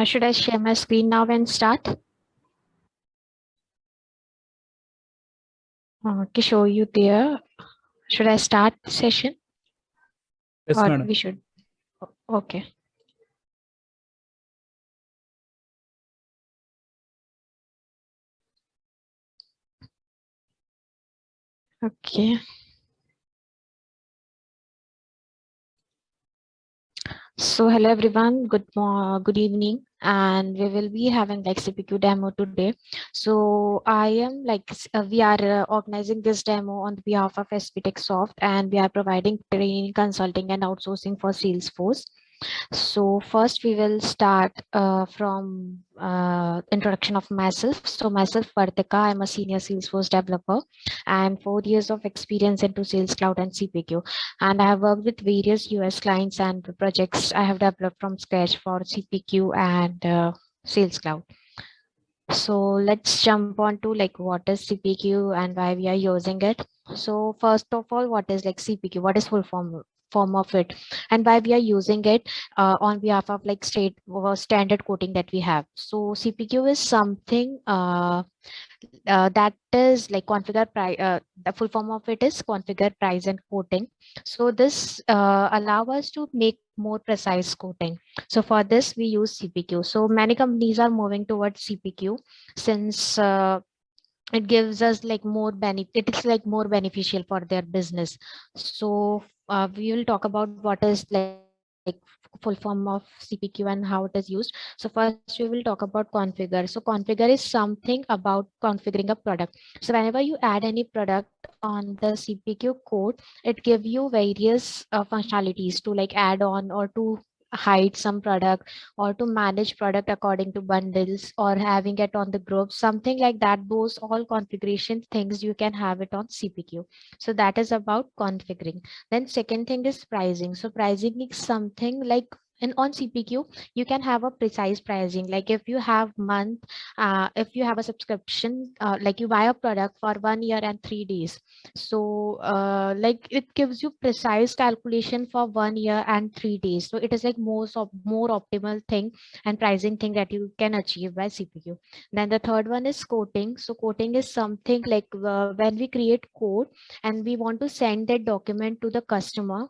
Should I share my screen now and start? To show you there. Should I start the session? Yes, or madam. we should? Okay. Okay. So hello everyone, good evening, and we will be having like CPQ demo today. So I am like we are organizing this demo on behalf of SPTechsoft, and we are providing training, consulting, and outsourcing for Salesforce. So first we will start from introduction of myself. So myself, Vartika, I'm a senior Salesforce developer and 4 years of experience into Sales Cloud and CPQ. And I have worked with various US clients and projects I have developed from scratch for CPQ and Sales Cloud. So let's jump on to like what is CPQ and why we are using it. So first of all, what is like CPQ? What is full form of it, and why we are using it on behalf of like state standard quoting that we have. So CPQ is something that is like configure price. The full form of it is configure price and quoting. So this allow us to make more precise quoting. So for this we use CPQ. So many companies are moving towards CPQ since it gives us like more benefit. It is like more beneficial for their business. So we will talk about what is like full form of CPQ and how it is used. So first we will talk about configure. So configure is something about configuring a product. So whenever you add any product on the CPQ code, it give you various functionalities to like add on or to hide some product or to manage product according to bundles or having it on the group, something like that. Those all configuration things you can have it on CPQ. So that is about configuring. Then second thing is pricing. So pricing is something like on CPQ, you can have a precise pricing. Like if you have if you have a subscription, like you buy a product for 1 year and 3 days. So like it gives you precise calculation for 1 year and 3 days. So it is like more optimal thing and pricing thing that you can achieve by CPQ. Then the third one is quoting. So quoting is something like when we create code and we want to send that document to the customer,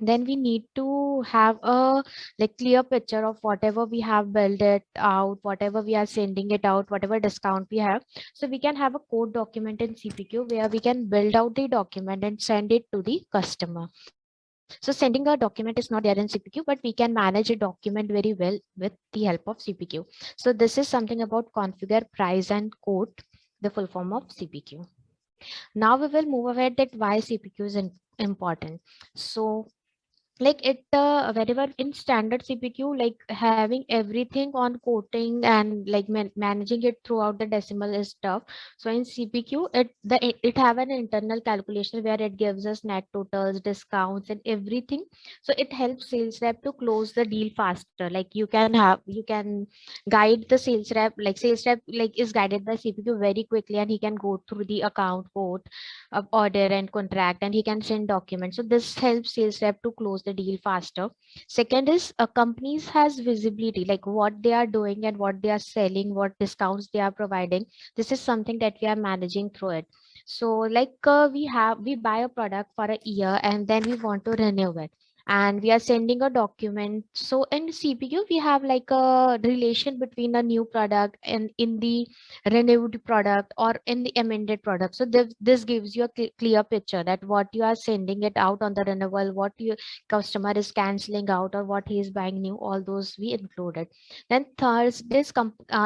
then we need to have a like clear picture of whatever we have built it out, whatever we are sending it out, whatever discount we have. So we can have a code document in CPQ where we can build out the document and send it to the customer. So sending a document is not there in CPQ, but we can manage a document very well with the help of CPQ. So this is something about configure, price, and quote, the full form of CPQ. Now we will move ahead that why CPQ is important. So like it wherever in standard CPQ, like having everything on quoting and like managing it throughout the decimal is tough. So in CPQ, it have an internal calculation where it gives us net totals, discounts, and everything. So it helps sales rep to close the deal faster. Like you can guide the sales rep like is guided by CPQ very quickly, and he can go through the account quote order and contract, and he can send documents. So this helps sales rep to close the deal faster. Second is companies has visibility, like what they are doing and what they are selling, what discounts they are providing. This is something that we are managing through it. So like we buy a product for a year and then we want to renew it, and we are sending a document. So in CPQ we have like a relation between a new product and in the renewed product or in the amended product. So this gives you a clear picture that what you are sending it out on the renewal, what your customer is canceling out, or what he is buying new. All those we included. Then third, this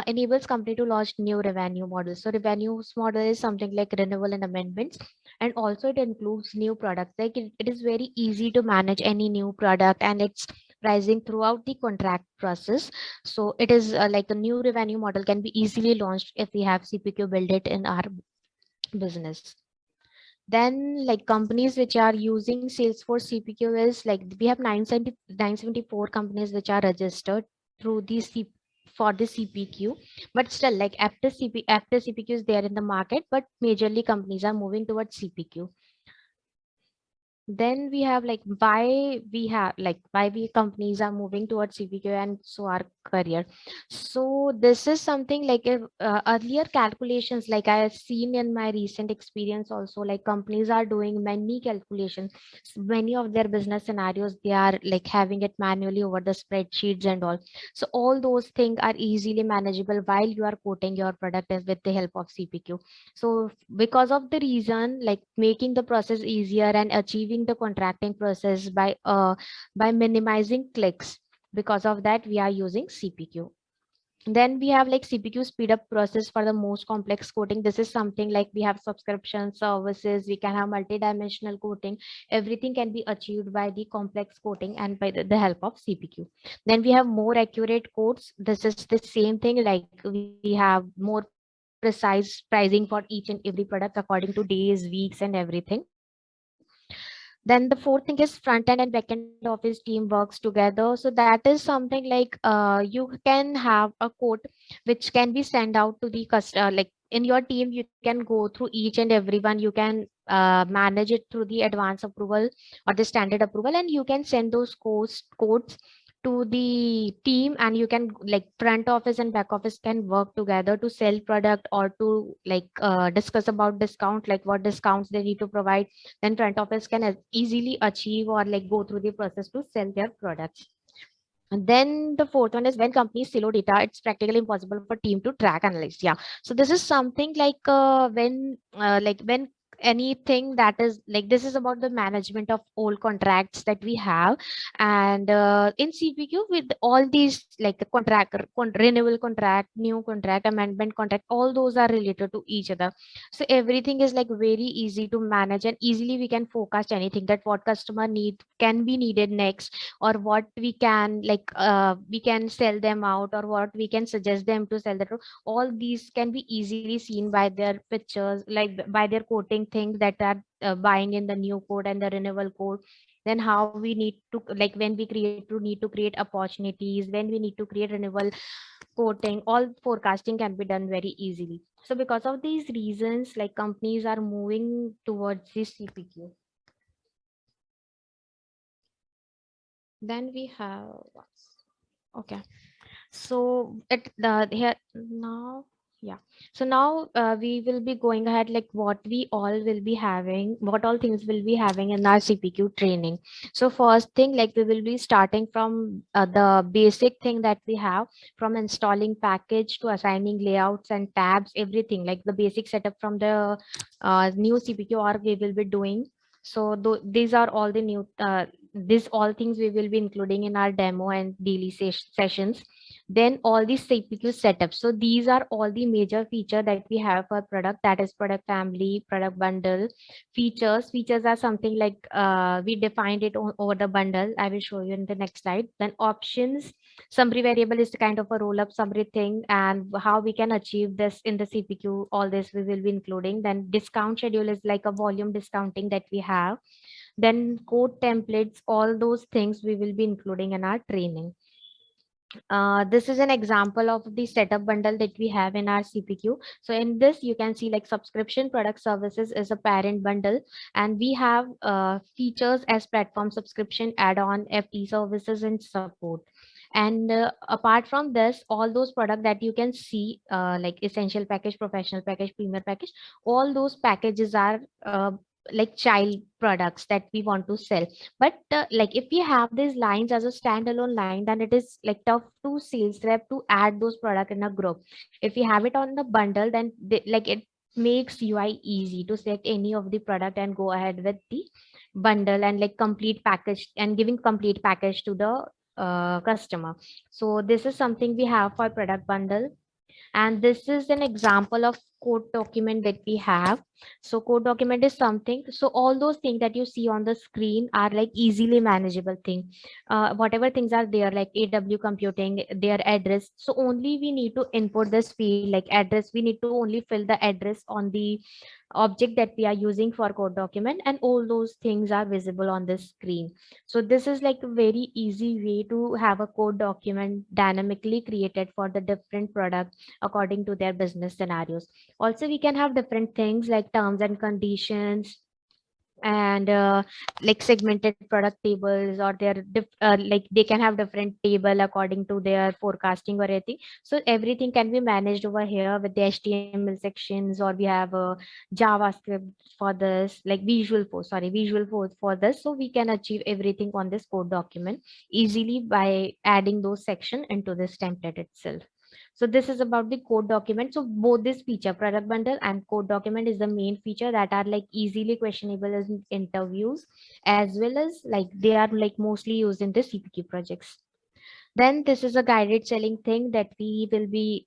enables company to launch new revenue models. So revenue model is something like renewal and amendments, and also it includes new products. Like it is very easy to manage any new product, and it's pricing throughout the contract process. So it is like a new revenue model can be easily launched if we have CPQ build it in our business. Then like companies which are using Salesforce CPQ is like we have 974 companies which are registered through the for the CPQ, but still like after CPQ is there in the market, but majorly companies are moving towards CPQ. Then we have like why we companies are moving towards CPQ and so our career. So this is something like if, earlier calculations, like I have seen in my recent experience also, like companies are doing many calculations. Many of their business scenarios, they are like having it manually over the spreadsheets and all. So all those things are easily manageable while you are quoting your product with the help of CPQ. So because of the reason, like making the process easier and achieving the contracting process by minimizing clicks, because of that we are using CPQ. Then we have like CPQ speed up process for the most complex coding. This is something like we have subscription services, we can have multi-dimensional coding. Everything can be achieved by the complex coding and by the help of CPQ. Then we have more accurate codes. This is the same thing, like we have more precise pricing for each and every product according to days, weeks, and everything. Then the fourth thing is front end and back end office team works together. So that is something like you can have a code which can be sent out to the customer. Like in your team, you can go through each and everyone. You can manage it through the advance approval or the standard approval, and you can send those codes to the team, and you can like front office and back office can work together to sell product or to like discuss about discount, like what discounts they need to provide. Then front office can easily achieve or like go through the process to sell their products. And then the fourth one is when companies silo data, it's practically impossible for team to track analyze. Yeah. So this is something when anything that is like this is about the management of old contracts that we have. And in CPQ with all these like renewal contract, new contract, amendment contract, all those are related to each other. So everything is like very easy to manage, and easily we can forecast anything that what customer need can be needed next, or what we can sell them out, or what we can suggest them to sell that. All these can be easily seen by their pictures, like by their quoting things that are buying in the new code and the renewal code. Then how we need to like when we need to create opportunities, when we need to create renewal quoting, all forecasting can be done very easily. So because of these reasons, like companies are moving towards this CPQ. Then we have, okay, so at the here now, yeah. So now we will be going ahead like what we all will be having, what all things will be having in our CPQ training. So first thing, like we will be starting from the basic thing that we have, from installing package to assigning layouts and tabs, everything like the basic setup from the new CPQ org we will be doing. So these are all the new these all things we will be including in our demo and daily sessions. Then all these CPQ setups. So these are all the major feature that we have for product, that is product family, product bundle. Features are something like we defined it over the bundle. I will show you in the next slide. Then options, summary variable is kind of a roll up summary thing, and how we can achieve this in the CPQ, all this we will be including. Then discount schedule is like a volume discounting that we have. Then code templates, all those things we will be including in our training. This is an example of the setup bundle that we have in our CPQ. So in this, you can see like subscription product services is a parent bundle, and we have features as platform subscription, add-on, FT services, and support. And apart from this, all those products that you can see, like essential package, professional package, premier package, all those packages are like child products that we want to sell. But like if we have these lines as a standalone line, then it is like tough to sales rep to add those product in a group. If we have it on the bundle, then like it makes UI easy to select any of the product and go ahead with the bundle and like complete package and giving complete package to the customer. So this is something we have for product bundle. And this is an example of code document that we have. So code document is something, so all those things that you see on the screen are like easily manageable thing. Whatever things are there like AW computing, their address, so only we need to input this field like address. We need to only fill the address on the object that we are using for code document, and all those things are visible on the screen. So this is like a very easy way to have a code document dynamically created for the different product according to their business scenarios. Also we can have different things like terms and conditions, and like segmented product tables, or like they can have different table according to their forecasting or anything. So everything can be managed over here with the HTML sections, or we have a JavaScript for this, like visual for this. So we can achieve everything on this code document easily by adding those section into this template itself. So this is about the code document. So both this feature, product bundle and code document, is the main feature that are like easily questionable in interviews, as well as like they are like mostly used in the CPQ projects. Then this is a guided selling thing that we will be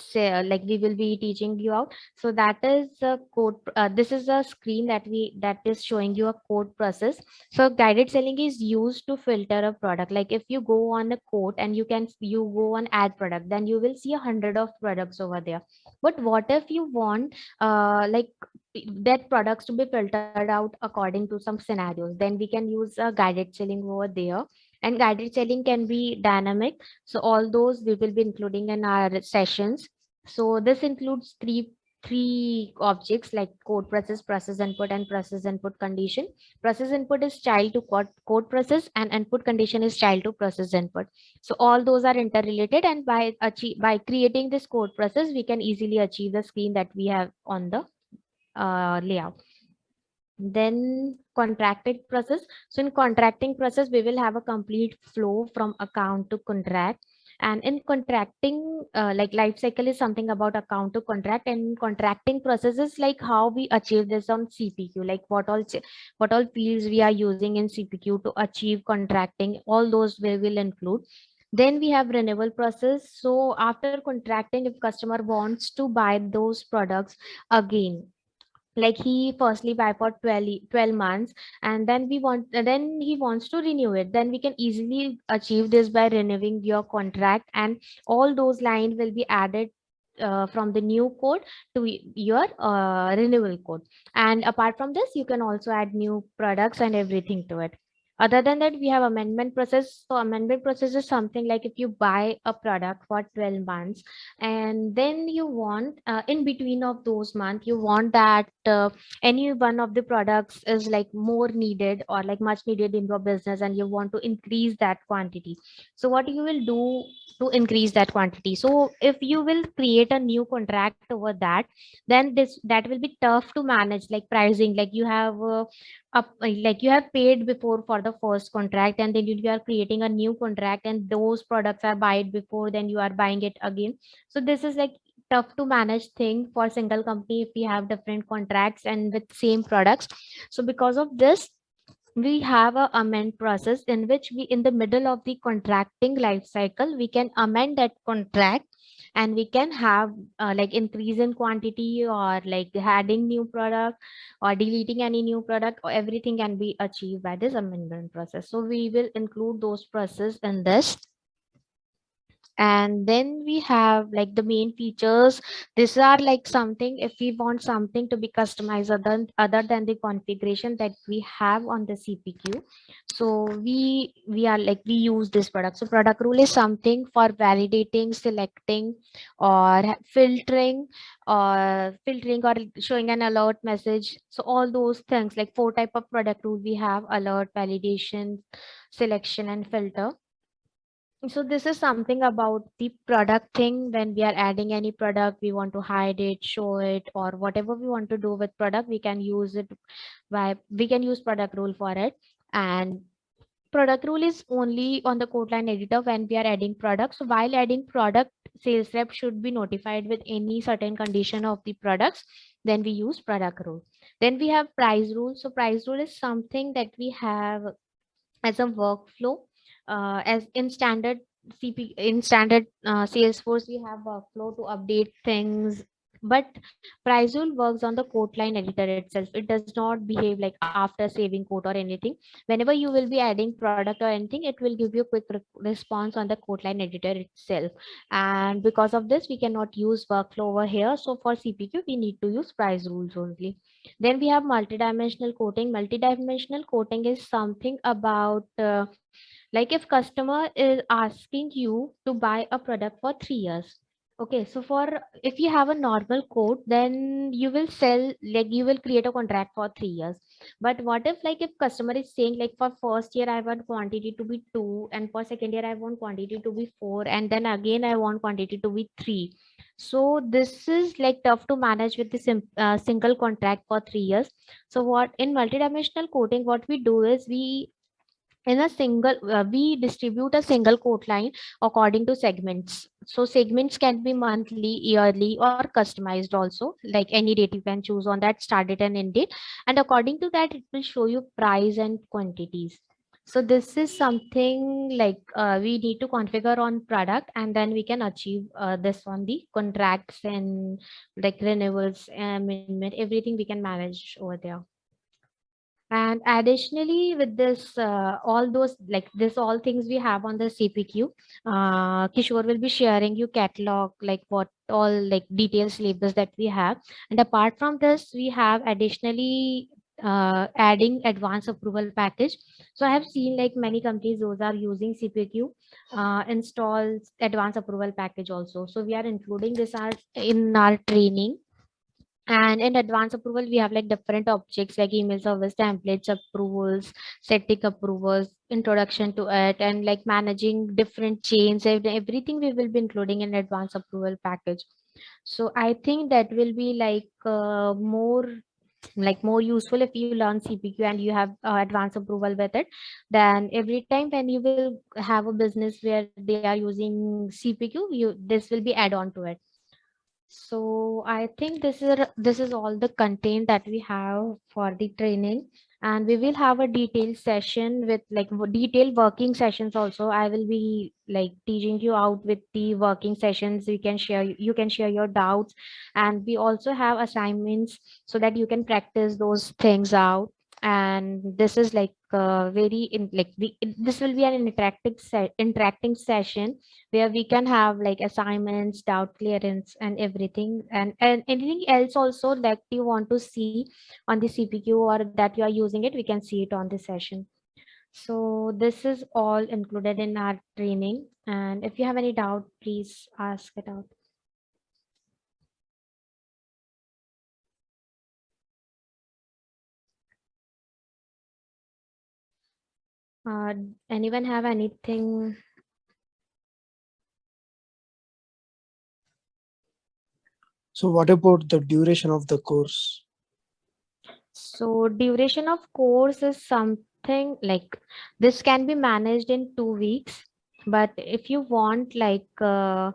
say like we will be teaching you out. So that is a code, this is a screen that is showing you a code process. So guided selling is used to filter a product. Like if you go on a quote and you go on add product, then you will see 100 of products over there. But what if you want like that products to be filtered out according to some scenarios? Then we can use a guided selling over there. And guided selling can be dynamic, so all those we will be including in our sessions. So this includes three objects like code process, process input, and process input condition. Process input is child to code process, and input condition is child to process input. So all those are interrelated, and by creating this code process, we can easily achieve the screen that we have on the layout. Then contracted process. So in contracting process, we will have a complete flow from account to contract. And in contracting, like life cycle is something about account to contract, and contracting process is like how we achieve this on CPQ, like what all fields we are using in CPQ to achieve contracting. All those we will include. Then we have renewal process. So after contracting, if customer wants to buy those products again, like he firstly buy for 12 months, and then he wants to renew it, then we can easily achieve this by renewing your contract, and all those lines will be added from the new code to your renewal code. And apart from this, you can also add new products and everything to it. Other than that, we have amendment process. So amendment process is something like if you buy a product for 12 months, and then you want in between of those months, you want that any one of the products is like more needed or like much needed in your business, and you want to increase that quantity. So what you will do to increase that quantity? So if you will create a new contract over that, then this that will be tough to manage, like pricing, like you have like you have paid before for the first contract, and then you are creating a new contract, and those products are bought before, then you are buying it again. So this is like tough to manage thing for single company if we have different contracts and with same products. So because of this, we have a amend process in which we, in the middle of the contracting life cycle, we can amend that contract, and we can have like increase in quantity, or like adding new product, or deleting any new product, or everything can be achieved by this amendment process. So we will include those process in this. And then we have like the main features. These are like something if we want something to be customized other than the configuration that we have on the CPQ. So we are like we use this product. So product rule is something for validating, selecting, or filtering or showing an alert message. So all those things, like 4 type of product rule we have: alert, validation, selection, and filter. So this is something about the product thing. When we are adding any product, we want to hide it, show it, or whatever we want to do with product, we can use it by we can use product rule for it. And product rule is only on the code line editor when we are adding products. So while adding product, sales rep should be notified with any certain condition of the products. Then we use product rule. Then we have price rule. So price rule is something that we have as a workflow, as in standard in standard Salesforce, we have workflow to update things, but price rule works on the code line editor itself. It does not behave like after saving code or anything. Whenever you will be adding product or anything, it will give you quick response on the code line editor itself. And because of this, we cannot use workflow over here. So for CPQ, we need to use price rules only. Then we have multidimensional quoting. Multidimensional quoting is something about like if customer is asking you to buy a product for 3 years. Okay, so for if you have a normal quote, then you will sell, like you will create a contract for 3 years. But what if like if customer is saying like for first year I want quantity to be 2, and for second year I want quantity to be 4, and then again I want quantity to be 3. So this is like tough to manage with this single contract for 3 years. So what in multidimensional quoting, what we do is we distribute a single quote line according to segments. So segments can be monthly, yearly, or customized also, like any date you can choose on that start date and end date, and according to that it will show you price and quantities. So this is something like we need to configure on product, and then we can achieve this on the contracts and like renewals, amendment, everything we can manage over there. And additionally, with this, all those like this, all things we have on the CPQ, Kishore will be sharing you catalog, like what all like details labels that we have. And apart from this, we have additionally adding advanced approval package. So I have seen like many companies, those are using CPQ, installs advanced approval package also. So we are including this in our training. And in advanced approval, we have like different objects like email service templates, approvals, setting approvals, introduction to it, and like managing different chains. Everything we will be including in advanced approval package. So I think that will be more useful if you learn CPQ and you have advanced approval with it. Then every time when you will have a business where they are using CPQ, you this will be add on to it. So I think this is all the content that we have for the training, and we will have a detailed session with like detailed working sessions also. I will be like teaching you out with the working sessions. You can share your doubts, and we also have assignments so that you can practice those things out. And this is like very in like this will be an interacting session where we can have like assignments, doubt clearance, and everything, and anything else also that you want to see on the CPQ or that you are using it, we can see it on the session. So this is all included in our training, and if you have any doubt, please ask it out. uh, Anyone have anything? So what about the duration of the course? So duration of course is something like this can be managed in 2 weeks, but if you want like to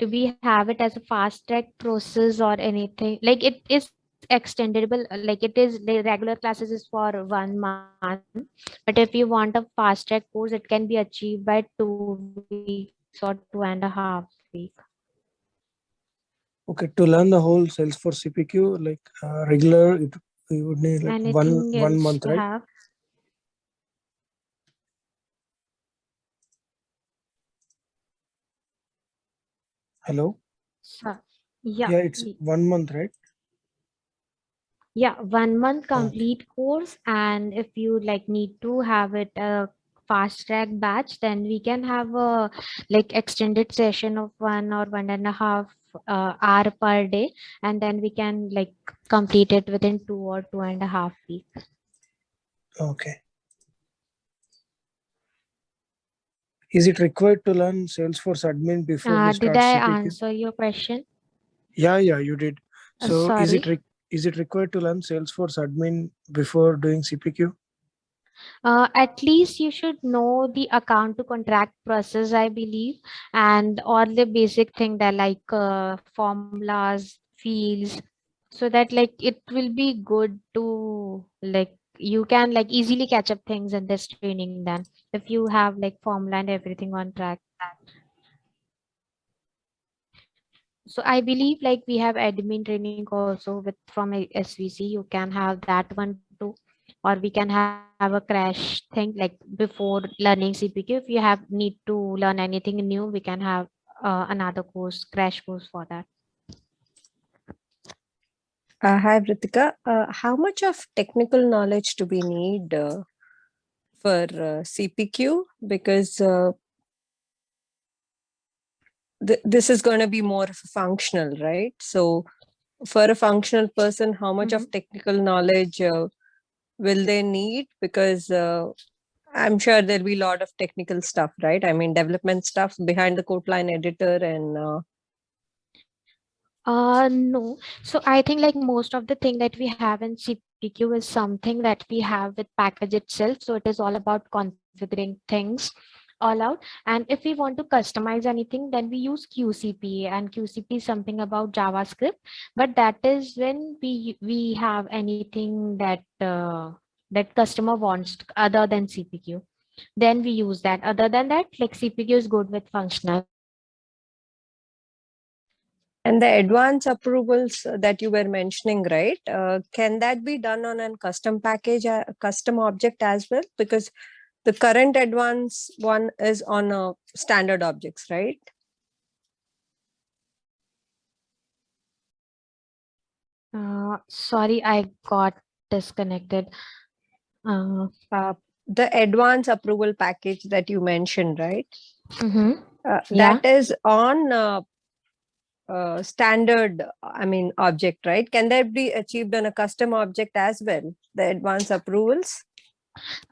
be have it as a fast track process or anything, like it is extendable, like it is the regular classes is for 1 month, but if you want a fast track course, it can be achieved by 2 weeks or 2.5 weeks. Okay, to learn the whole Salesforce CPQ, like regular, we would need like Anything one else month, to right? have? Hello? So, yeah. Yeah, it's 1 month, right? Yeah, 1 month Okay. complete course, and if you like need to have it a fast track batch, then we can have a like extended session of 1 or 1.5 hour per day, and then we can like complete it within 2 or 2.5 weeks. Okay. Is it required to learn Salesforce admin before we Did start I CPQ? answer your question? Yeah, you did. So Sorry. is it required to learn Salesforce admin before doing CPQ? At least you should know the account to contract process, I believe, and all the basic thing that like formulas, fields, so that like it will be good to like you can like easily catch up things in this training then if you have like formula and everything on track. So I believe like we have admin training also with from SVC. You can have that one too, or we can have a crash thing like before learning CPQ. If you have need to learn anything new, we can have another course, crash course for that. Hi, Vritika. How much of technical knowledge do we need for CPQ? Because this is going to be more of a functional, right? So, for a functional person, how much of technical knowledge will they need? Because I'm sure there'll be a lot of technical stuff, right? I mean, development stuff behind the code line editor and No. So I think like most of the thing that we have in CPQ is something that we have with package itself. So it is all about configuring things all out. And if we want to customize anything, then we use QCP, and QCP is something about JavaScript. But that is when we have anything that that customer wants other than CPQ. Then we use that. Other than that, like CPQ is good with functional. and the advance approvals that you were mentioning, right? Can that be done on a custom package, custom object as well? Because the current advance one is on standard objects, right? Sorry, I got disconnected. Uh, The advance approval package that you mentioned, right? yeah. That is on standard, I mean, object, right? Can that be achieved on a custom object as well, the advance approvals?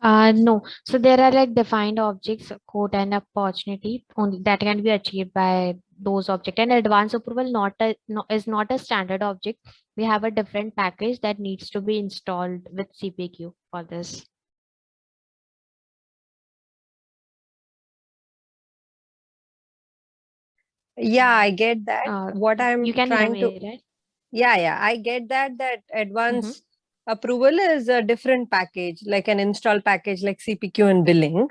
No. So there are like defined objects, code and opportunity only that can be achieved by those object. And advanced approval is not a standard object. We have a different package that needs to be installed with CPQ for this. Yeah, I get that. What I'm You can hear trying to, me, right? yeah, I get that Mm-hmm. advance approval is a different package, like an install package like CPQ and billing.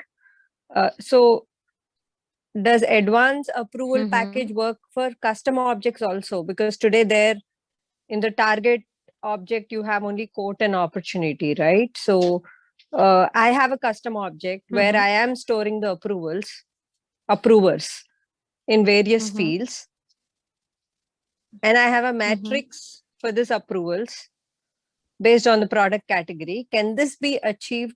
So does advance approval Mm-hmm. package work for custom objects also? Because today there in the target object you have only quote and opportunity, right? So I have a custom object where Mm-hmm. I am storing the approvers in various Mm-hmm. fields, and I have a Mm-hmm. matrix for this approvals based on the product category. Can this be achieved?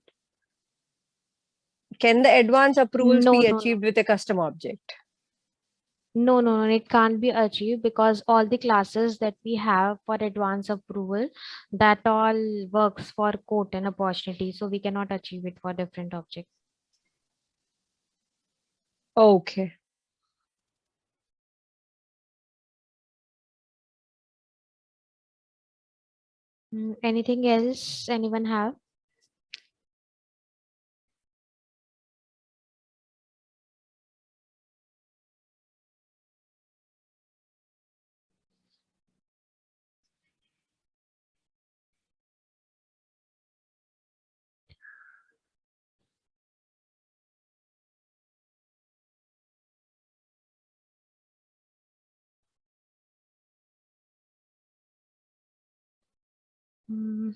Can the advanced approvals No, be no, no. achieved with a custom object? No, it can't be achieved because all the classes that we have for advance approval, that all works for quote and opportunity. So we cannot achieve it for different objects. Okay. Anything else anyone have? Mm,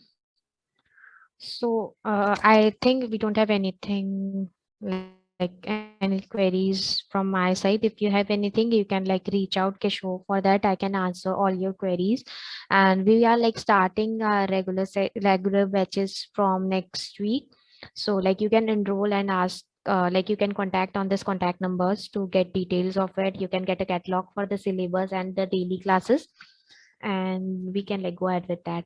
So I think we don't have anything like any queries from my side. If you have anything, you can like reach out Kishore. For that, I can answer all your queries. And we are like starting regular batches from next week. So like you can enroll and ask. Like you can contact on this contact numbers to get details of it. You can get a catalog for the syllabus and the daily classes, and we can like go ahead with that.